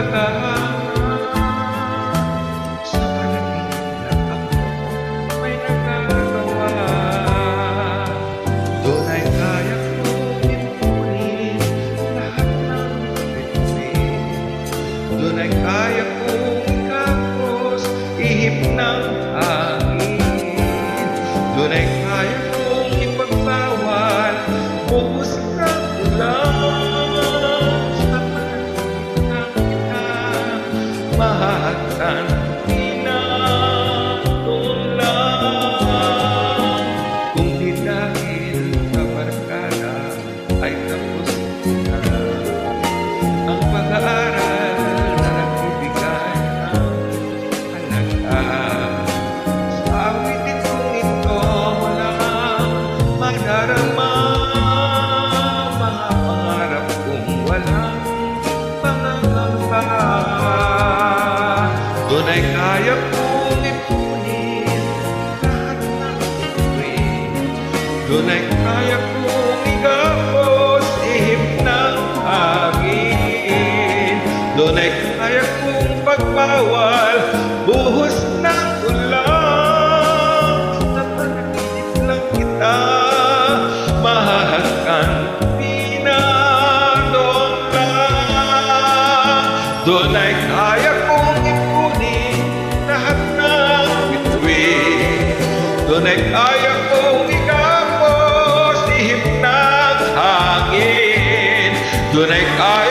paghahanap sa panaginip lang ako may nagagawa. Doon ay kaya kong ipunin lahat ng bituin. Doon ay kaya kong ikapos ihip ng hangin. Doon ay kaya kong ipagbawal buhos ng ulan. Sa panaginip lang kita mahahagkan, di na doon lang. Kung di dahil kabarkada ay tapos na ang pag-aaral na nagbibigay ng halaga. Sa awitin kong ito walang madarama, mga pangarap kong walang pangangamba. Doon ay kaya kong ipunin lahat ng bituin. Doon ay kaya kong igapos ihip ng hangin. Doon ay kaya kong pagbawal buhos ng ulan. Sa panaginip lang kita mahahagkan, di na doon lang. Doon ay kaya kong ipunin lahat ng bituin. Doon ay kaya kong igapos ihip ng hangin. Doon ay kaya